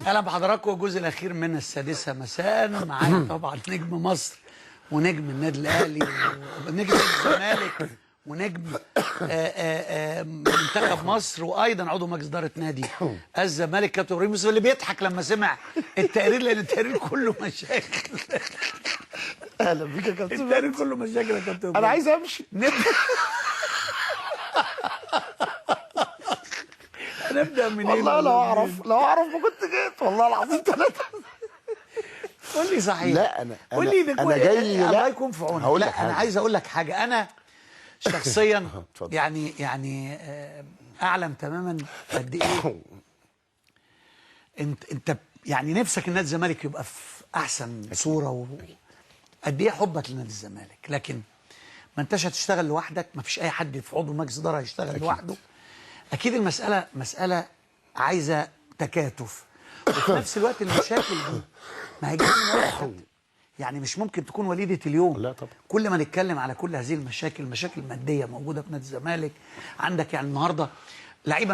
اهلا بحضراتكم الجزء الاخير من السادسه مساء. معانا طبعا نجم مصر ونجم النادي الاهلي ونجم الزمالك ونجم منتخب مصر وايضا عضو مجلس اداره نادي الزمالك كابتن ابراهيم يوسف، اللي بيضحك لما سمع التقرير لان التقرير كله مشاكل. اهلا بيك يا كابتن. التقرير كله مشاكل يا كابتن ابراهيم. انا عايز امشي. نبدا منين؟ والله لو اعرف ما كنت جيت، والله العظيم ثلاثه. قول لي صحيح. لا قول لي انا جاي. الله يكون في عونك. لا انا عايز اقول لك حاجه. انا شخصيا يعني اعلم تماما قد ايه انت يعني نفسك النادي الزمالك يبقى في احسن صوره، قد ايه حبك لنادي الزمالك، لكن ما انتش هتشتغل لوحدك. ما فيش اي حد في عضو مجلس اداره هيشتغل لوحده. اكيد المساله مساله عايزه تكاتف، وفي نفس الوقت المشاكل دي ما هيجيش من واحد، يعني مش ممكن تكون وليده اليوم. لا طبعا. كل ما نتكلم على كل هذه المشاكل، المشاكل الماديه موجوده في نادي الزمالك. عندك يعني النهارده لعيبه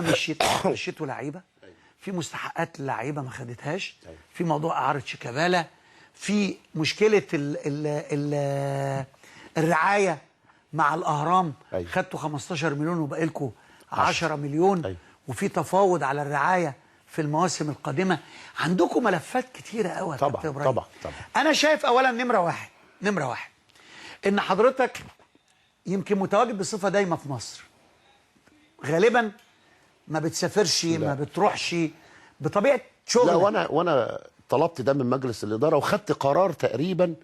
مشيت ولاعيبه، في مستحقات اللعيبه ما خدتهاش، في موضوع اعاره شيكابالا، في مشكله الرعايه مع الاهرام. خدتوا 15 مليون وباقي لكم 10 مليون. وفي تفاوض على الرعايه في المواسم القادمه. عندكم ملفات كتيره قوي يا كابتن ابراهيم. طبعا. انا شايف اولا نمره واحد ان حضرتك يمكن متواجد بصفه دايمه في مصر، غالبا ما بتسافرش. لا. ما بتروحش بطبيعه شغلك. لا، وانا طلبت ده من مجلس الاداره وخدت قرار تقريبا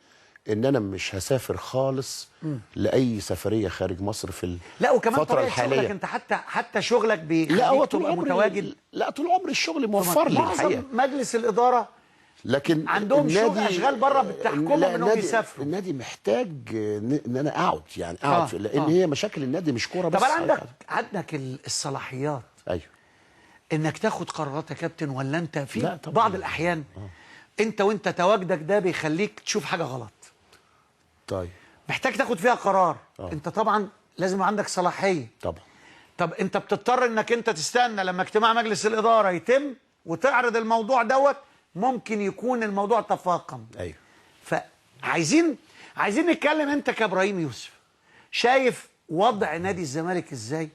ان انا مش هسافر خالص لاي سفريه خارج مصر في لا، وكمان الفتره الحاليه. شغلك انت حتى شغلك لا، هو تبقى متواجد. لا، طول عمري الشغل موفر لي الحقيقه. مجلس الاداره لكن عندهم شغل اشغال بره بتحكمهم انهم يسافروا. النادي محتاج ان انا اقعد لان هي مشاكل النادي مش كوره بس. طبعا عندك الصلاحيات. ايوه. انك تاخد قرارات يا كابتن، ولا انت في بعض الاحيان وانت تواجدك ده بيخليك تشوف حاجه غلط؟ طيب محتاج تاخد فيها قرار. انت طبعا لازم يبقى عندك صلاحيه. طبعا. طب انت بتضطر انك انت تستنى لما اجتماع مجلس الاداره يتم وتعرض الموضوع ممكن يكون الموضوع تفاقم. ايوه. فعايزين نتكلم. انت كابراهيم يوسف شايف وضع نادي الزمالك ازاي،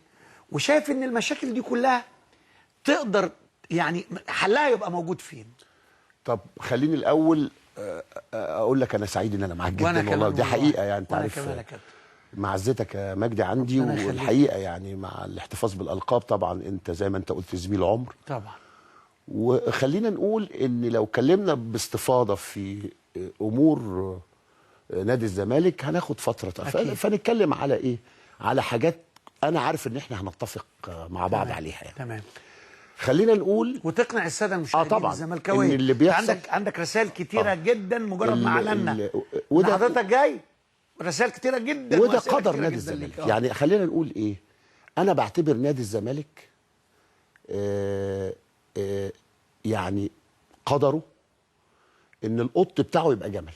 وشايف ان المشاكل دي كلها تقدر يعني حلها يبقى موجود فين؟ طب خليني الاول اقول لك انا سعيد ان انا معاك جدا والله. دي حقيقه يعني انت عارف معزتك يا مجدي عندي، والحقيقه يعني مع الاحتفاظ بالالقاب طبعا انت زي ما انت قلت زميل عمر طبعا. وخلينا نقول ان لو اتكلمنا باستفاضه في امور نادي الزمالك هناخد فتره. فنتكلم على ايه؟ على حاجات انا عارف ان احنا هنتفق مع بعض عليها يعني. تمام. خلينا نقول وتقنع الساده المشاهدين طبعا الزملكاويه. اللي بيحصل عندك رسائل كتيره جدا مجرد ما اعلنا وده حضرتك جاي. رسائل كتيره جدا وده قدر نادي الزمالك. يعني خلينا نقول ايه، انا بعتبر نادي الزمالك يعني قدره ان القط بتاعه يبقى جمل.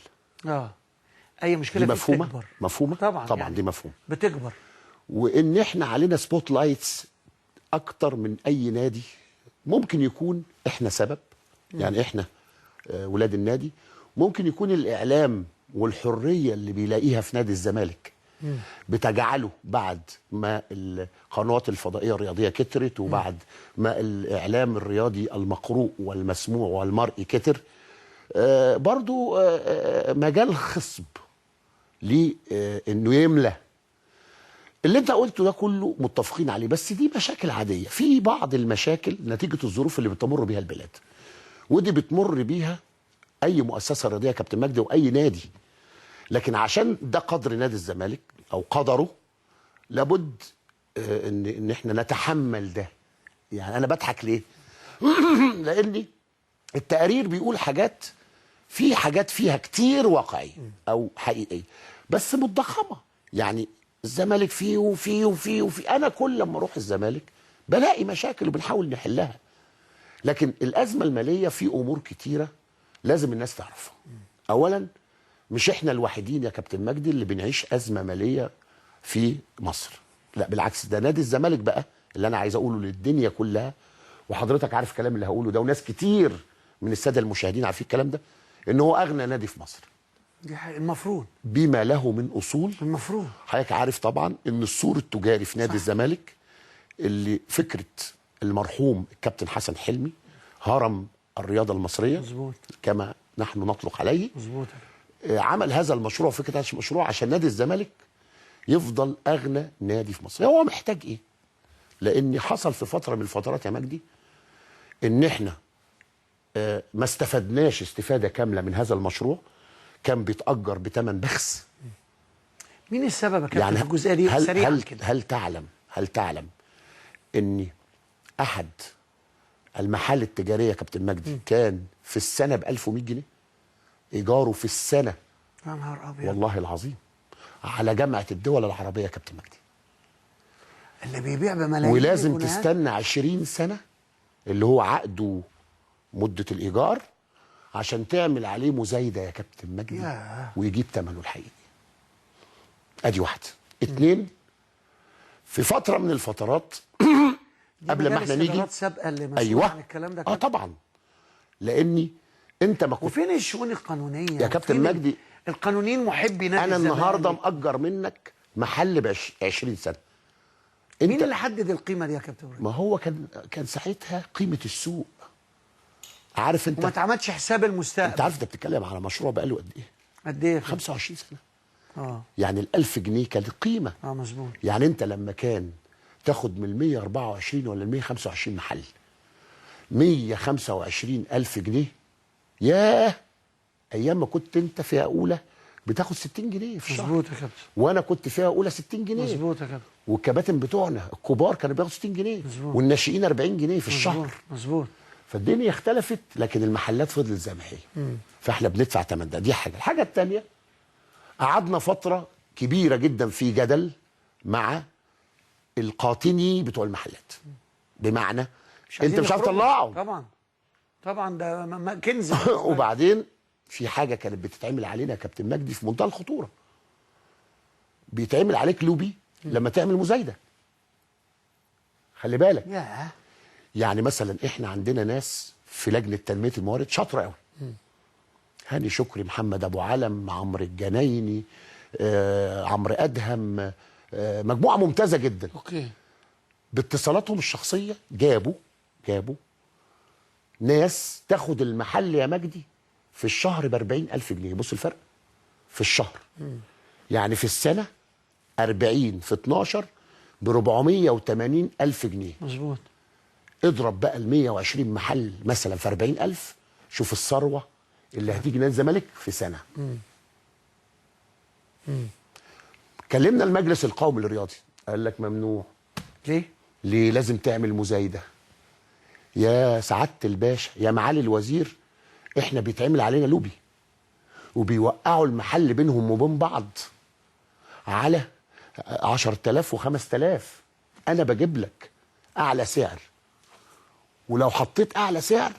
اي مشكله فيه بتكبر. مفهومه طبعا يعني دي مفهوم بتكبر، وان احنا علينا سبوت لايتس اكتر من اي نادي. ممكن يكون احنا سبب، يعني احنا ولاد النادي. ممكن يكون الاعلام والحريه اللي بيلاقيها في نادي الزمالك بتجعله بعد ما القنوات الفضائيه الرياضيه كترت وبعد ما الاعلام الرياضي المقروء والمسموع والمرئي كتر، برضو مجال خصب ليه انه يملى. اللي انت قلته ده كله متفقين عليه، بس دي مشاكل عاديه. في بعض المشاكل نتيجه الظروف اللي بتمر بيها البلاد، ودي بتمر بيها اي مؤسسه رياضيه كابتن مجدي واي نادي. لكن عشان ده قدر نادي الزمالك او قدره، لابد ان احنا نتحمل ده. يعني انا بضحك ليه؟ لان التقارير بيقول حاجات، في حاجات فيها كتير واقعيه او حقيقيه بس متضخمه. يعني الزمالك فيه وفيه. انا كل لما اروح الزمالك بلاقي مشاكل وبنحاول نحلها. لكن الازمه الماليه في امور كتيره لازم الناس تعرفها. اولا مش احنا الوحيدين يا كابتن مجدي اللي بنعيش ازمه ماليه في مصر، لا بالعكس، ده نادي الزمالك بقى اللي انا عايز اقوله للدنيا كلها، وحضرتك عارف الكلام اللي هقوله ده وناس كتير من الساده المشاهدين عارفين الكلام ده، ان هو اغنى نادي في مصر. دي حقيقة المفروض. بما له من اصول. المفروض. حضرتك عارف طبعا ان السور التجاري في نادي الزمالك اللي فكره المرحوم الكابتن حسن حلمي هرم الرياضه المصريه. مظبوط. كما نحن نطلق عليه. مظبوط. عمل هذا المشروع، فكره هذا المشروع عشان نادي الزمالك يفضل اغنى نادي في مصر. هو محتاج ايه؟ لان حصل في فتره من الفترات يا مجدي ان احنا ما استفدناش استفاده كامله من هذا المشروع. كان بيتاجر بثمن بخس. مين السبب يا كابتن في الجزئيه دي سريعا كده؟ هل تعلم ان احد المحال التجاريه يا كابتن مجدي كان في السنه ب 1100 جنيه ايجاره في السنه. يا نهار ابيض. والله العظيم على جامعه الدول العربيه يا كابتن مجدي. اللي بيبيع بملايين. ولازم تستنى 20 سنه اللي هو عقده مده الايجار عشان تعمل عليه مزايده يا كابتن مجدي ويجيب ثمنه الحقيقي. ادي واحده. اتنين، في فتره من الفترات قبل ما احنا نيجي سابقه اللي مسؤول عن الكلام ده. طبعا. لاني انت ما كنت. وفين الشؤون القانونيه يا كابتن مجدي؟ القانونيين محبي نادي انا الزمالك. النهارده مأجر منك محل ب 20 سنه. مين اللي حدد القيمه دي يا كابتن ابراهيم؟ ما هو كان ساعتها قيمه السوق. عارف انت؟ وما اتعملش حساب المستقبل. انت عارف انت بتتكلم على مشروع بقاله قد ايه؟ قد ايه؟ 25 سنه. يعني ال 1000 جنيه كانت قيمه. مظبوط. يعني انت لما كان تاخد من 124 ولا 125 محل 125,000 جنيه، ياه، ايام ما كنت انت فيها اولى بتاخد 60 جنيه في الشهر. مظبوط يا كابتن. وانا كنت فيها اولى 60 جنيه. مظبوط يا كابتن. والكباتن بتوعنا الكبار كانوا بياخدوا 60 جنيه. مظبوط. والناشئين 40 جنيه في الشهر. مظبوط. فالدنيا اختلفت، لكن المحلات فضلت زي ما هي. فاحنا بندفع ثمن ده. دي حاجه. الحاجه الثانيه، قعدنا فتره كبيره جدا في جدل مع القاطني بتوع المحلات. بمعنى انت مش عارف تطلعه. طبعا ده كنز. وبعدين في حاجه كانت بتتعمل علينا يا كابتن مجدي في منتهى الخطوره. بيتعمل عليك لوبي لما تعمل مزايده. خلي بالك. يعني مثلا احنا عندنا ناس في لجنه تنميه الموارد شاطره قوي. هاني شكري، محمد ابو علم، عمرو الجنايني، عمرو ادهم، مجموعه ممتازه جدا. اوكي. باتصالاتهم الشخصيه جابوا ناس تاخد المحل يا مجدي في الشهر ب 40,000 جنيه. بص الفرق في الشهر. يعني في السنه 40 في 12 ب 480,000 جنيه. مظبوط. اضرب بقى ال 120 محل مثلا في 40,000. شوف الثروه اللي هتيجي نادي الزمالك في سنه. كلمنا المجلس القومي للرياضي قال لك ممنوع. ليه لازم تعمل مزايده؟ يا سعاده الباشا، يا معالي الوزير، احنا بيتعمل علينا لوبي وبيوقعوا المحل بينهم وبين بعض على 10,000 و5,000. انا بجيب لك اعلى سعر، ولو حطيت اعلى سعر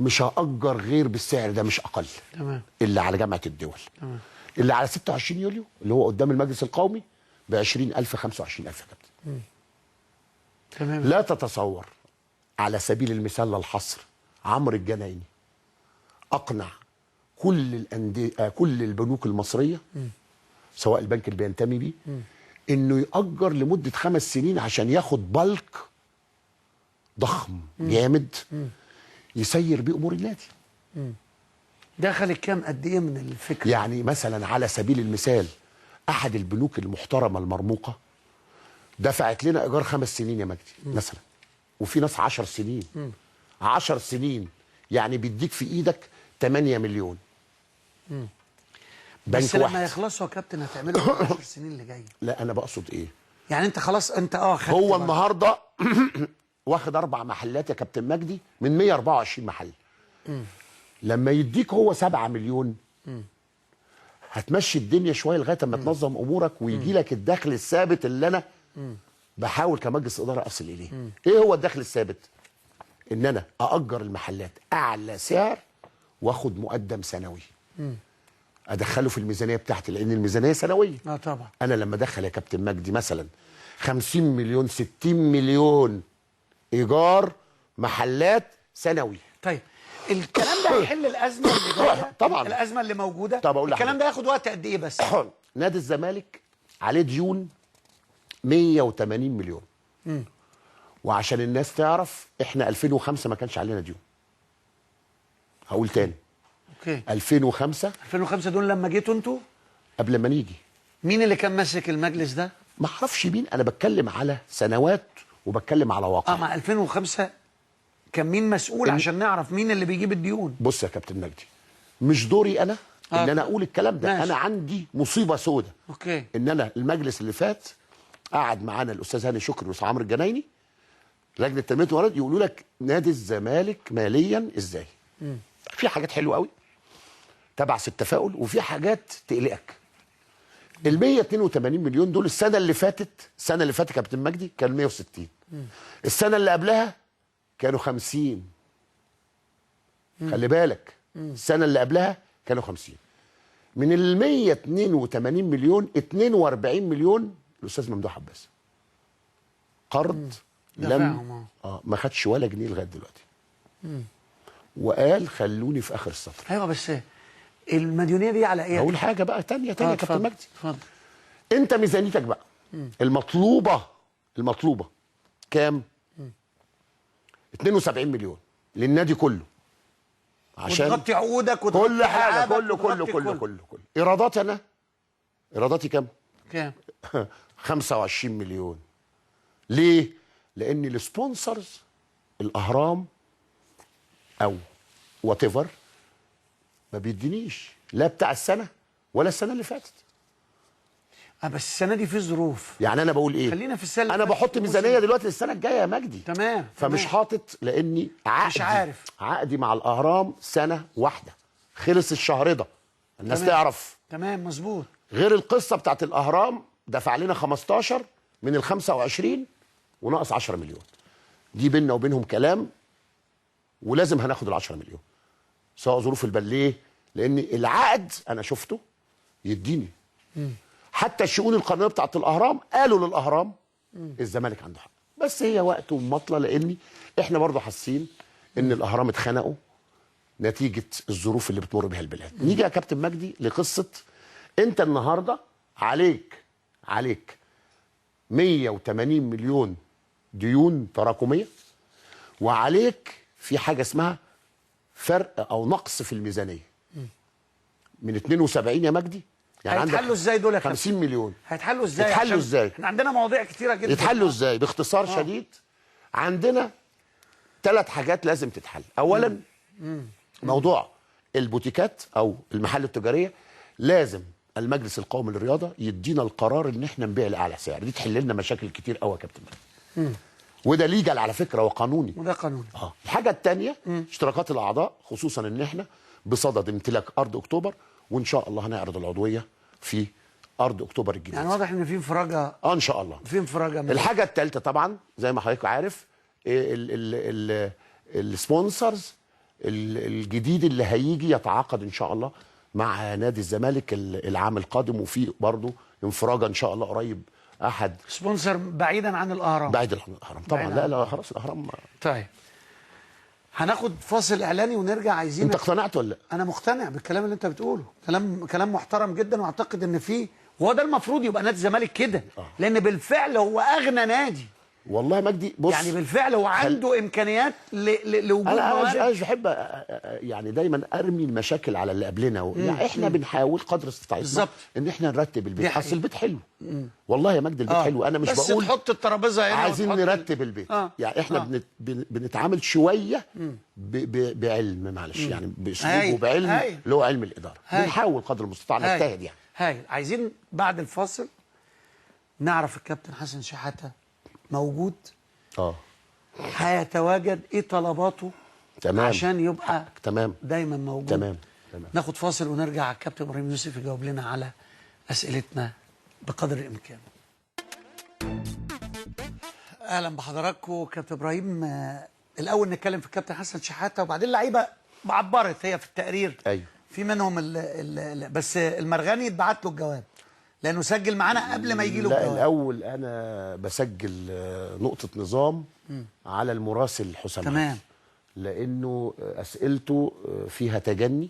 مش هأجر غير بالسعر ده، مش اقل. تمام. اللي على جامعه الدول. تمام. اللي على 26 يوليو اللي هو قدام المجلس القومي ب 20,000 25,000 يا كابتن. تمام. لا تتصور على سبيل المثال للحصر، عمرو الجنايني اقنع كل الانديه كل البنوك المصريه سواء البنك اللي بينتمي بيه انه يأجر لمده 5 سنين عشان ياخد بلك ضخم جامد يسير بيه امور النادي. دخل الكام قد ايه من الفكره؟ يعني مثلا على سبيل المثال احد البنوك المحترمه المرموقه دفعت لنا ايجار 5 سنين يا مجدي مثلا، وفي ناس 10 سنين. 10 سنين يعني بيديك في ايدك 8 مليون. بس لما يخلصوا يا كابتن هتعملوا 10 سنين اللي جايه. لا انا بقصد ايه؟ يعني انت خلاص انت خدت هو النهارده واخد 4 محلات يا كابتن مجدي من 124 محل. لما يديك هو 7 مليون هتمشي الدنيا شويه لغايه اما تنظم امورك ويجي لك الدخل الثابت اللي انا بحاول كمجلس اداره اصل اليه. ايه هو الدخل الثابت؟ ان انا ااجر المحلات اعلى سعر واخد مقدم سنوي ادخله في الميزانيه بتاعتي، لان الميزانيه سنويه. طبعا. انا لما ادخل يا كابتن مجدي مثلا 50 مليون 60 مليون ايجار محلات سنوي. طيب الكلام ده هيحل الازمه اللي جايه طبعا. الازمه اللي موجوده. طب أقول الكلام لحضرتك. ده ياخد وقت قد ايه بس؟ نادي الزمالك عليه ديون 180 مليون. وعشان الناس تعرف احنا 2005 ما كانش علينا ديون. هقول تاني. اوكي. 2005 دول لما جيتوا انتوا، قبل ما نيجي. مين اللي كان ماسك المجلس ده؟ ما اعرفش مين، انا بتكلم على سنوات وبتكلم على واقع. مع 2005 كان مين مسؤول عشان نعرف مين اللي بيجيب الديون؟ بص يا كابتن مجدي، مش دوري انا ان انا اقول الكلام ده. ماشي. انا عندي مصيبه سودة. اوكي. ان انا المجلس اللي فات قعد معانا الاستاذ هاني شكري والاستاذ عمرو الجنايني، لجنه تنميه الموارد، يقولوا لك نادي الزمالك ماليا ازاي. في حاجات حلوه قوي تبعث التفاؤل، وفي حاجات تقلقك. ال 182 مليون دول السنه اللي فاتت يا كابتن مجدي كان 160. السنه اللي قبلها كانوا 50. خلي بالك، السنه اللي قبلها كانوا 50. من ال 182 مليون 42 مليون الاستاذ ممدوح عباس قرض لم ما خدش ولا جنيه لغايه دلوقتي. وقال خلوني في اخر السطر. ايوه بس المديونيه دي على ايه؟ اقول حاجه بقى تانية يا كابتن مجدي. اتفضل. انت ميزانيتك بقى المطلوبه كام؟ 72 مليون للنادي كله، عشان وتغطي عقودك كل حاجه، كله. ايراداتي انا، ايراداتي كام؟ 25 مليون. ليه؟ لان السبونسرز الاهرام او وات ايفر ما بيدينيش لا بتاع السنه ولا السنه اللي فاتت. بس السنه دي في ظروف. يعني انا بقول ايه؟ خلينا في السنه. انا بحط ميزانيه دلوقتي للسنه الجايه يا مجدي. تمام. فمش حاطط، لاني مش عارف. عقدي مع الاهرام سنه واحده، خلص الشهر ده. الناس تعرف. تمام مظبوط. غير القصه بتاعت الاهرام دفع لنا 15 من ال 25 وناقص 10 مليون. دي بيننا وبينهم كلام، ولازم هناخد ال 10 مليون سواء ظروف البليه، لان العقد انا شفته يديني. حتى الشؤون القانونيه بتاعت الاهرام قالوا للاهرام الزمالك عنده حق، بس هي وقت ومطله، لان احنا برضه حاسين ان الاهرام اتخنقوا نتيجه الظروف اللي بتمر بها البلاد. نيجي يا كابتن مجدي لقصه، انت النهارده عليك 180 مليون ديون تراكميه، وعليك في حاجه اسمها فرق او نقص في الميزانيه من 72 يا مجدي. يعني هيتحلوا ازاي دول يا كابتن؟ 50 مليون هيتحلوا ازاي؟ يتحلوا ازاي؟ احنا عندنا مواضيع كتيره جدا. يتحلوا ازاي؟ باختصار شديد، عندنا 3 حاجات لازم تتحل. اولا موضوع البوتيكات او المحال التجاريه، لازم المجلس القومي للرياضه يدينا القرار ان احنا نبيع لاعلى سعر. دي تحل لنا مشاكل كتير قوي يا كابتن. وده ليجل على فكره وقانوني. وده قانوني. الحاجه الثانيه اشتراكات الاعضاء، خصوصا ان احنا بصدد امتلاك ارض اكتوبر، وان شاء الله هنعرض العضويه في ارض اكتوبر الجديد. يعني واضح ان في انفراجه. ان شاء الله في انفراجه. الحاجه الثالثه طبعا زي ما حضرتك عارف السبونسرز الجديد اللي هيجي يتعاقد ان شاء الله مع نادي الزمالك العام القادم، وفي برضه انفراجه ان شاء الله قريب. احد سبونسر بعيدا عن الاهرام. بعيد عن الاهرام طبعا. لا خلاص الاهرام. طيب هناخد فاصل اعلاني ونرجع. عايزين. انت اقتنعت ولا لا؟ انا مقتنع بالكلام اللي انت بتقوله، كلام محترم جدا، واعتقد ان فيه، وهو ده المفروض يبقى نادي الزمالك كده. لان بالفعل هو اغنى نادي. والله مجدي بص، يعني بالفعل هو عنده امكانيات لوجود انا مش بحب يعني دايما ارمي المشاكل على اللي قبلنا. يعني احنا بنحاول قدر استطاعتنا ان احنا نرتب البيت. اصل البيت حلو والله يا مجدي، البيت حلو. انا مش بس بقول تحط الترابيزه هنا عايزين نرتب البيت. يعني احنا بنتعامل شويه بعلم، معلش يعني باسلوب وبعلم اللي هو علم الاداره. بنحاول قدر المستطاع نجتهد. يعني عايزين بعد الفاصل نعرف الكابتن حسن شحاته موجود، هيتواجد، ايه طلباته، تمام، عشان يبقى تمام دايما موجود. تمام. ناخد فاصل ونرجع. على الكابتن ابراهيم يوسف يجاوب لنا على اسئلتنا بقدر الامكان. اهلا بحضراتكم. كابتن ابراهيم، الاول نتكلم في الكابتن حسن شحاته، وبعدين اللعيبه عبرت هي في التقرير. ايوه، في منهم بس المرغني اتبعت له الجواب لانه سجل معانا قبل ما يجي له الجواب. لا الاول انا بسجل نقطه نظام على المراسل حسام. تمام. لانه اسئلته فيها تجني.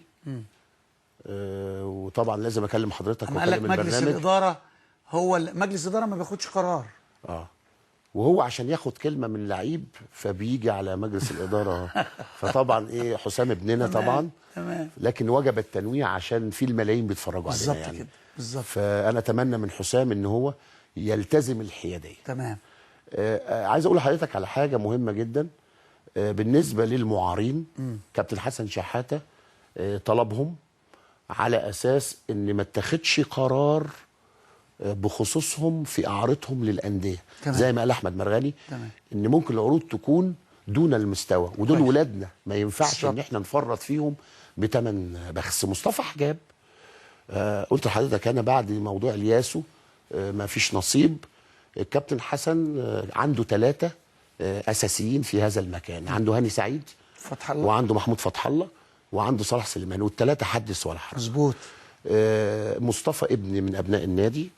وطبعا لازم اكلم حضرتك أما قال لك واكلم مجلس البرنامج. الاداره مجلس الاداره ما بياخدش قرار. وهو عشان ياخد كلمه من لعيب فبيجي على مجلس الاداره. فطبعا ايه، حسام ابننا طبعا. تمام. لكن وجب التنويع عشان في الملايين بيتفرجوا علينا بالظبط يعني. كده بالظبط. فانا اتمنى من حسام ان هو يلتزم الحياديه. تمام. عايز اقول لحضرتك على حاجه مهمه جدا. بالنسبه للمعارين، كابتن حسن شحاته طلبهم على اساس ان ما اتخذش قرار بخصوصهم في اعارتهم للانديه. زي ما قال احمد مرغني. تمام. ان ممكن العروض تكون دون المستوى، ودول كويس. ولادنا ما ينفعش بالظبط. ان احنا نفرط فيهم بتمن بخس. مصطفى حجاب، قلت لحضرتك انا بعد موضوع الياسو ما فيش نصيب. الكابتن حسن عنده 3 اساسيين في هذا المكان. عنده هاني سعيد، فتح الله، وعنده محمود فتح الله، وعنده صلاح سليمان، وال3 حدث ولا حرج. مظبوط. مصطفى ابني من ابناء النادي،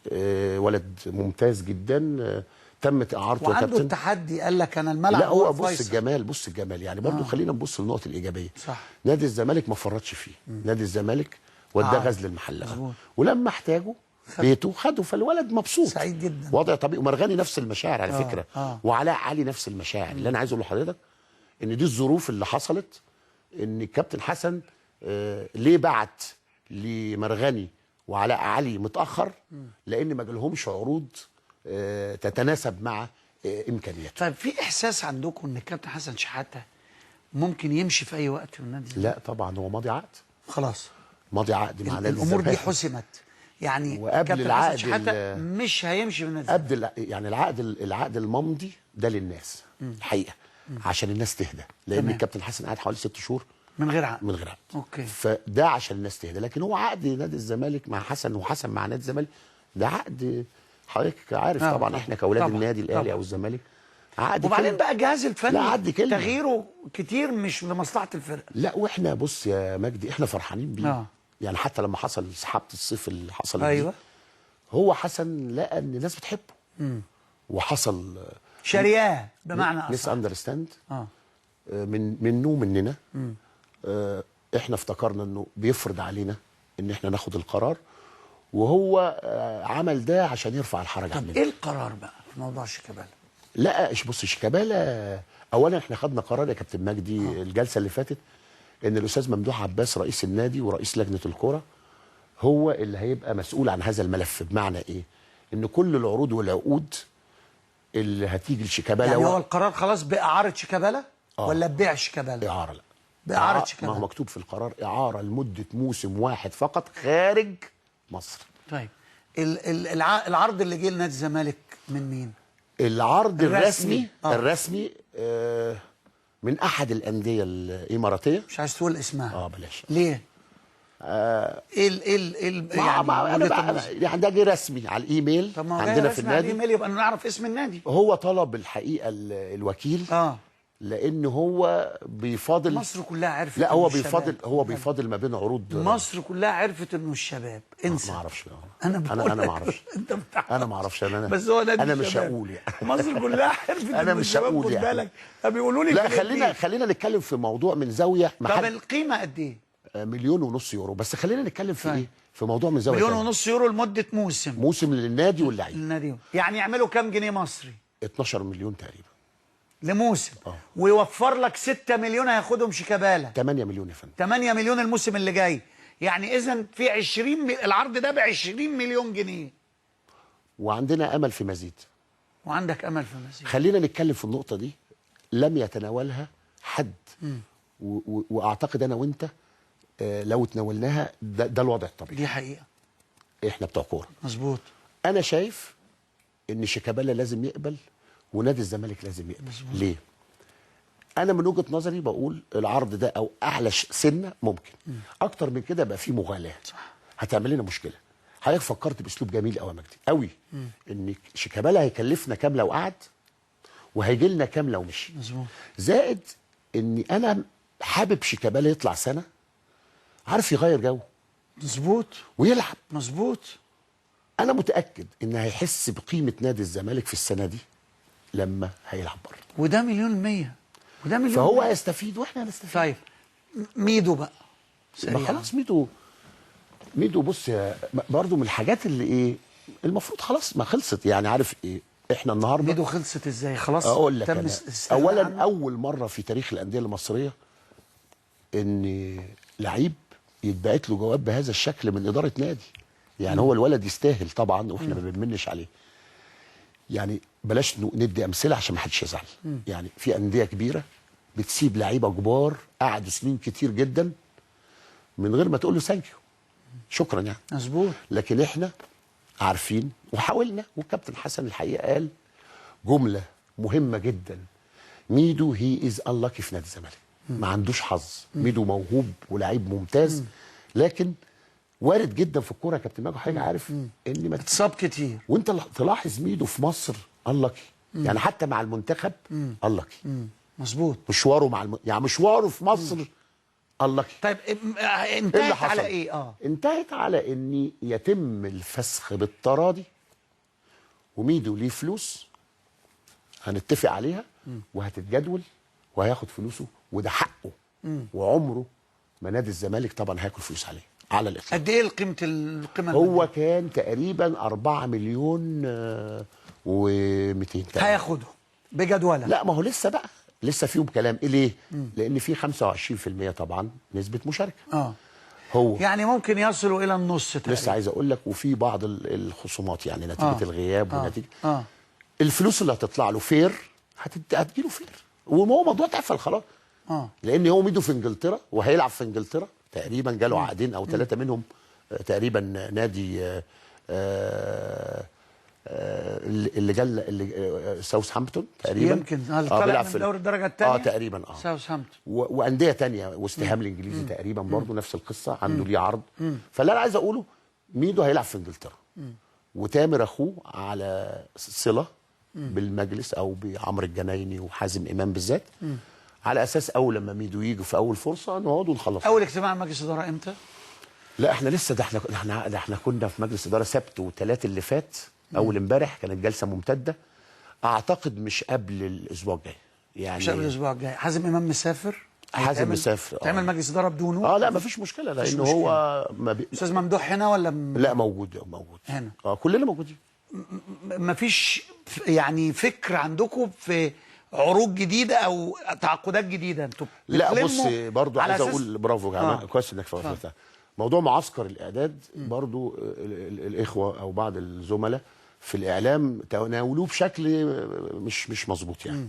ولد ممتاز جدا. تمت اعارته. وعنده كابتن التحدي، قال لك انا الملعب لا هو فيصل. بص الجمال يعني برضو. خلينا نبص للنقط الايجابيه. صح. نادي الزمالك ما فرطش فيه. نادي الزمالك وداه غزل المحله، ولما احتاجه بيته خده، فالولد مبسوط سعيد جدا. وضع طبيعي. ومرغني نفس المشاعر على فكره. وعلاء علي نفس المشاعر. اللي انا عايز اقول لحضرتك ان دي الظروف اللي حصلت. ان الكابتن حسن ليه بعت لمرغني وعلاء علي متاخر؟ لان ما جالهمش عروض تتناسب مع امكانياته. طيب في احساس عندكم ان الكابتن حسن شحاته ممكن يمشي في اي وقت من النادي؟ لا طبعا، هو ماضي عقد. خلاص ماضي عقد مع نادي الامور دي الزمالك. حسمت يعني. وقبل كابتن العقد حسن شحاته مش هيمشي من النادي. قبل يعني العقد الممضي ده للناس الحقيقه، عشان الناس تهدى. لان تمام. الكابتن حسن قعد حوالي 6 شهور من غير عقد. من غير عقد. اوكي. فده عشان الناس تهدى. لكن هو عقد نادي الزمالك مع حسن، وحسن مع نادي الزمالك، ده عقد حضرتك عارف طبعا. احنا كاولاد النادي الاهلي او الزمالك عقد. وبعدين بقى الجهاز الفني لا عقد كلمه، تغييره كتير مش لمصلحه الفرقه. لا واحنا بص يا مجدي احنا فرحانين بيه. يعني حتى لما حصل سحابه الصيف اللي حصل ايوه دي، هو حسن لقى ان الناس بتحبه. وحصل شرياه بمعنى اصح. ميس اندرستاند منه ومننا. احنا افتكرنا انه بيفرض علينا ان احنا ناخد القرار، وهو عمل ده عشان يرفع الحرج عننا. طب ايه القرار بقى في موضوع شيكابالا؟ لا بص، شيكابالا اولا احنا خدنا قرار يا كابتن مجدي الجلسه اللي فاتت ان الاستاذ ممدوح عباس رئيس النادي ورئيس لجنه الكوره هو اللي هيبقى مسؤول عن هذا الملف. بمعنى ايه؟ ان كل العروض والعقود اللي هتيجي لشيكابالا يعني هو القرار خلاص باعاره شيكابالا ولا ببيع شيكابالا؟ اعاره. لا باعاره شيكابالا. ما هو مكتوب في القرار اعاره لمده موسم واحد فقط خارج مصر. طيب العرض اللي جه لنادي الزمالك من مين؟ العرض الرسمي من احد الانديه الاماراتيه. مش عايز تقول اسمها. بلاش. ليه؟ يعني ده جه رسمي على الايميل عندنا في النادي. على الايميل يبقى نعرف اسم النادي. هو طلب الحقيقه الوكيل لان هو بيفاضل. مصر كلها عرفت. لا هو بيفاضل ما بين عروض. مصر كلها عرفت انه الشباب. انسى. ما اعرفش. انا ما اعرفش. انت بتعرف. انا ما اعرفش. بس هو نادي انا الشباب. مش هقول يعني. مصر كلها عرفت انا مش هقول يعني. بالك بيقولوا لي لا خلينا نتكلم في موضوع من زاويه. طب القيمه قد ايه؟ 1.5 مليون يورو. بس خلينا نتكلم في ايه؟ في موضوع من زاويه 1.5 مليون يورو لمده موسم للنادي واللعيبه. النادي يعني يعملوا كام جنيه مصري؟ 12 مليون تقريبا لموسم. ويوفر لك 6 مليون هياخدهم شيكابالا. 8 مليون يا فندم. 8 مليون الموسم اللي جاي. يعني اذا في 20 العرض ده ب 20 مليون جنيه. وعندنا امل في مزيد. وعندك امل في مزيد. خلينا نتكلم في النقطه دي. لم يتناولها حد. واعتقد انا وانت لو تناولناها ده الوضع الطبيعي. دي حقيقه. احنا بتوع كوره. مظبوط. انا شايف ان شيكابالا لازم يقبل ونادي الزمالك لازم يقبل. مظبوط. ليه؟ انا من وجهه نظري بقول العرض ده او اعلى سنه ممكن. اكتر من كده بقى فيه مغالاه. صح. هتعمل لنا مشكله. حضرتك فكرت باسلوب جميل قوي يا مجدي قوي. ان شيكابالا هيكلفنا كام لو قعد وهيجي لنا كام لو مشي. مظبوط. زائد اني انا حابب شيكابالا يطلع سنه عارف يغير جو. مظبوط. ويلعب. مظبوط. انا متاكد ان هيحس بقيمه نادي الزمالك في السنه دي لما هيلعب بره. وده 100%. وده مليون فهو جنيه. هيستفيد واحنا هنستفيد. طيب ميدو بقى ما خلاص ميدو بص برضه من الحاجات اللي ايه المفروض خلاص ما خلصت، يعني عارف ايه احنا النهارده. ميدو خلصت ازاي؟ خلاص اقول لك تم أنا. استغناء اولا عنه؟ اول مره في تاريخ الانديه المصريه ان لعيب يتبعت له جواب بهذا الشكل من اداره نادي. يعني هو الولد يستاهل طبعا واحنا ما بنمنش عليه. يعني بلاش ندي امثله عشان ما حدش يزعل. يعني في انديه كبيره بتسيب لعيبه كبار قعدوا سنين كتير جدا من غير ما تقول له ثانك يو، شكرا يعني. مظبوط. لكن احنا عارفين وحاولنا، والكابتن حسن الحقيقه قال جمله مهمه جدا: ميدو هي از انلاكي في نادي الزمالك. ما عندوش حظ. ميدو موهوب ولاعيب ممتاز، لكن وارد جدا في الكوره يا كابتن ماجو حاجه عارف ان ما اتصاب كتير. وانت تلاحظ ميدو في مصر انلاكي، يعني حتى مع المنتخب انلاكي. مظبوط. مشواره يعني مشواره في مصر انلاكي. طيب انتهت على ايه؟ انتهت على ان يتم الفسخ بالتراضي، وميدو ليه فلوس هنتفق عليها وهتتجدول وهياخد فلوسه، وده حقه. وعمره ما نادي الزمالك طبعا هياكل فلوس على الاطلاق. قد ايه القيمه هو كان تقريبا 4 مليون و200 هياخده بجدوله؟ لا، ما هو لسه بقى لسه فيهم كلام. ليه؟ لان في 25% طبعا نسبه مشاركه. هو يعني ممكن يصلوا الى النص تقريبا. لسه عايز اقول لك، وفي بعض الخصومات يعني نتيجه الغياب ونتيجه الفلوس اللي هتطلع له فير هتجيله فير، وما هو موضوع اتقفل خلاص. لان هو ميدو في انجلترا وهيلعب في انجلترا تقريبا، جاله عقدين او 3 منهم تقريبا نادي اللي جال ساوثهامبتون تقريبا، يمكن طالع من دوري الدرجه الثانيه تقريبا ساوثهامبتون، وانديه ثانيه واستهام الانجليزي تقريبا برضه نفس القصه، عنده ليه عرض. فاللي انا عايز اقوله ميدو هيلعب في انجلترا، وتامر اخوه على صله بالمجلس او بعمرو الجنايني وحازم امام بالذات، على اساس اول لما ميدو يجي في اول فرصه نقعد ونخلص. اول اجتماع مجلس اداره امتى؟ لا احنا لسه، ده احنا كنا في مجلس اداره سبت وثلاث اللي فات. اول امبارح كانت جلسه ممتده، اعتقد مش قبل الاسبوع الجاي. يعني مش قبل الاسبوع الجاي. حازم امام مسافر. حازم مسافر. تعمل مجلس اداره بدونه؟ لا مفيش مشكله، لان هو استاذ ممدوح هنا ولا لا موجود هنا. كلنا موجودين. مفيش يعني فكر عندكم في عروض جديده او تعاقدات جديده انتوا؟ لا بص، برضو عايز اقول برافو يا جماعه، كويس انك فكرتها. موضوع معسكر الاعداد برضو الاخوه او بعض الزملاء في الاعلام تناولوه بشكل مش مظبوط. يعني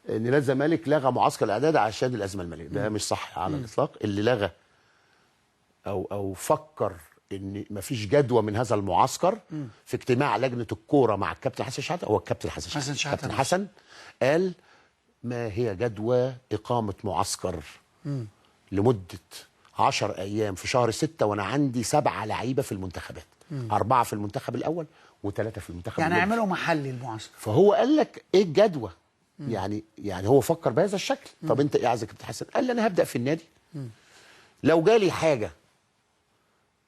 ان نادي الزمالك لغى معسكر الاعداد عشان الازمه الماليه، ده مش صح على الاطلاق. اللي لغى او فكر ان مفيش جدوى من هذا المعسكر في اجتماع لجنه الكوره مع الكابتن حسن شحاته هو الكابتن حسن شحاته. الكابتن حسن قال ما هي جدوى اقامه معسكر لمده 10 ايام في شهر 6 وانا عندي 7 لعيبه في المنتخبات، 4 في المنتخب الاول و3 في المنتخب يعني يعملوا محلي المعسكر. فهو قال لك ايه الجدوى؟ يعني هو فكر بهذا الشكل. طب انت ايه عايز يا كابتن حسن؟ قال لي انا هبدا في النادي، لو جالي حاجه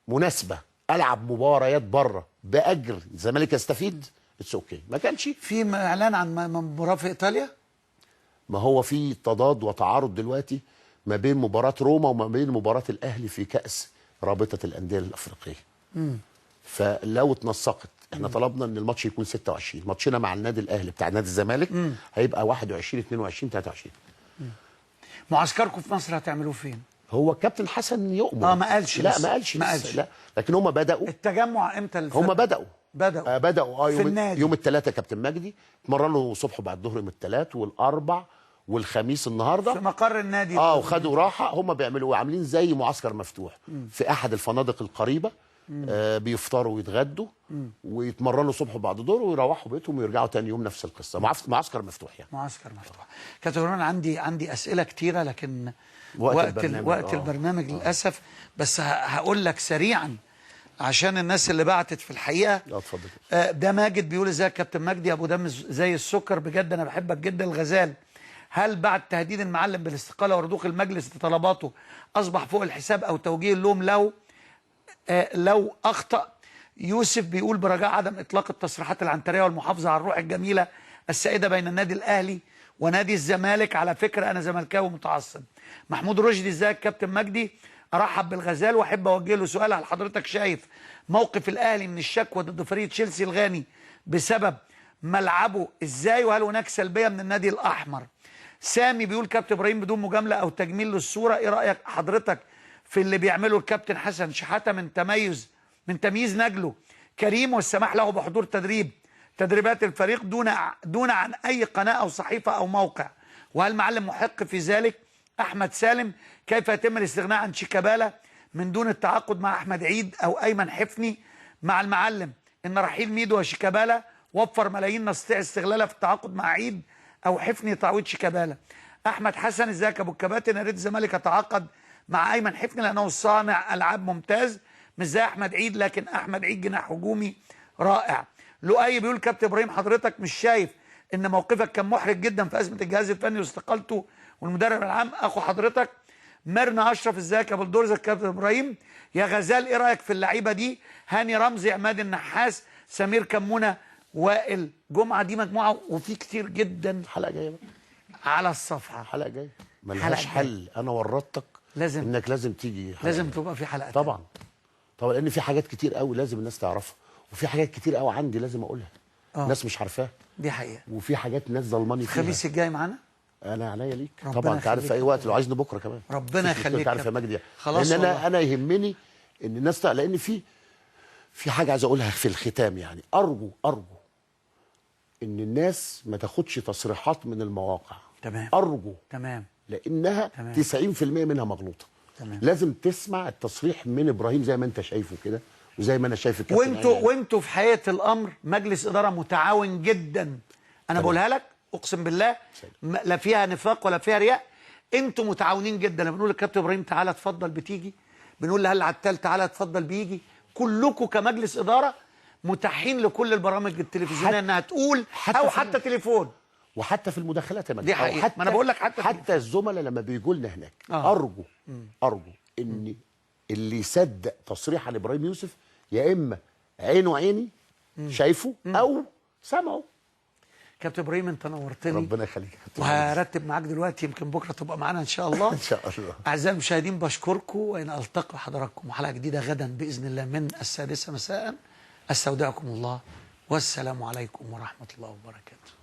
مناسبه العب مباريات بره باجر الزمالك يستفيد، اتس اوكي. ما كانش في اعلان عن مباراه في ايطاليا. ما هو في تضاد وتعارض دلوقتي ما بين مباراه روما وما بين مباراه الاهلي في كاس رابطه الانديه الافريقيه. فلو اتنسقت، احنا طلبنا ان الماتش يكون 26، ماتشنا مع النادي الاهلي بتاع نادي الزمالك هيبقى 21 22 23. معسكركم في مصر هتعملوه فين؟ هو الكابتن حسن يؤمر. ما قالش لا لسه. ما قالش لا، لكن هم بداوا التجمع امتى؟ هم بداوا في النادي يوم الثلاثاء كابتن مجدي اتمرنوا الصبح وبعد الظهر يوم الثلاث والاربع والخميس النهارده في مقر النادي. وخدوا راحه. هم بيعملوا عاملين زي معسكر مفتوح في احد الفنادق القريبه. بيفطروا ويتغدوا ويتمرنوا الصبح وبعد الظهر ويروحوا بيتهم ويرجعوا تاني يوم نفس القصه. معسكر مفتوح يعني. معسكر مفتوح. كابتن رومان، عندي اسئله كتيره لكن وقت البرنامج للاسف. بس هقول لك سريعا عشان الناس اللي بعتت في الحقيقه. اتفضل. ده ماجد بيقول ازيك يا كابتن مجدي، ابو دم زي السكر بجد، انا بحبك جدا. الغزال: هل بعد تهديد المعلم بالاستقاله ورضوخ المجلس لطلباته اصبح فوق الحساب او توجيه اللوم لو اخطا؟ يوسف بيقول برجاء عدم اطلاق التصريحات العنتريه والمحافظه على الروح الجميله السائده بين النادي الاهلي ونادي الزمالك. على فكره انا زملكاوي متعصب. محمود رشدي، ازيك كابتن مجدي؟ ارحب بالغزال واحب اوجه له سؤال. هل حضرتك شايف موقف الاهلي من الشكوى ضد فريق تشيلسي الغاني بسبب ملعبه ازاي، وهل هناك سلبيه من النادي الاحمر؟ سامي بيقول كابتن ابراهيم بدون مجامله او تجميل للصوره، ايه رايك حضرتك في اللي بيعمله الكابتن حسن شحاته من تمييز نجله كريم والسماح له بحضور تدريبات الفريق دون عن اي قناه او صحيفه او موقع؟ وهل معلم محق في ذلك؟ احمد سالم، كيف يتم الاستغناء عن شيكابالا من دون التعاقد مع احمد عيد او ايمن حفني مع المعلم؟ ان رحيل ميدو وشيكابالا وفر ملايين نستطيع استغلالها في التعاقد مع عيد او حفني تعويض شيكابالا. احمد حسن، ازيك يا ابو الكباتن؟ يا ريت الزمالك يتعاقد مع ايمن حفني لانه صانع العاب ممتاز مش زي احمد عيد، لكن احمد عيد جناح هجومي رائع. لؤي بيقول كابتن ابراهيم حضرتك مش شايف ان موقفك كان محرج جدا في ازمه الجهاز الفني واستقالته والمدرب العام اخو حضرتك؟ ميرنا اشرف، ازيك يا ابو الدرزه كابتن ابراهيم؟ يا غزال، ايه رايك في اللعيبه دي؟ هاني رمزي، عماد النحاس، سمير كمونه، وائل جمعه. دي مجموعه وفي كتير جدا. حلقه جايه بقى على الصفحه، حلقه جايه ملهاش حل. انا ورطتك انك لازم تيجي حلقة. لازم تبقى في حلقه طبعا طبعا، لان في حاجات كتير قوي لازم الناس تعرفها، وفي حاجات كتير قوي عندي لازم اقولها الناس مش عارفاها. دي حقيقه. وفي حاجات ناس ظلماني فيها. الخميس الجاي معانا انا عينيا ليك طبعا، انت عارف في اي وقت، لو عايزني بكره كمان. ربنا يخليك. انت عارف يا مجدي، خلاص. لان انا يهمني ان الناس لان في حاجه عايز اقولها في الختام. يعني ارجو ان الناس ما تاخدش تصريحات من المواقع. تمام. ارجو. تمام. لانها تمام. 90% منها مغلوطه. تمام. لازم تسمع التصريح من ابراهيم زي ما انت شايفه كده، وزي ما انا شايف كده. وانتوا في حقيقه الامر مجلس اداره متعاون جدا. انا بقولها لك اقسم بالله، لا فيها نفاق ولا فيها رياء. انتوا متعاونين جدا. لما بنقول للكابتن ابراهيم تعالى اتفضل بتيجي، بنقول لهلا عتال تعالى اتفضل بيجي. كلكم كمجلس اداره متاحين لكل البرامج التلفزيونيه انها تقول او حتى تليفون، وحتى في المداخلات يا مجدي. دي حقيقة. ما انا بقول لك حتى الزملاء لما بيجوا لنا هناك. ارجو ان اللي يصدق تصريح عن ابراهيم يوسف يا اما عينه عيني شايفه او سمعه. كابتن ابراهيم انت نورتني، ربنا يخليك. وهرتب معاك دلوقتي، يمكن بكره تبقى معانا ان شاء الله. ان شاء الله. اعزائي المشاهدين بشكركم، وان التقي حضراتكم وحلقه جديده غدا باذن الله من 6:00 مساء. استودعكم الله والسلام عليكم ورحمه الله وبركاته.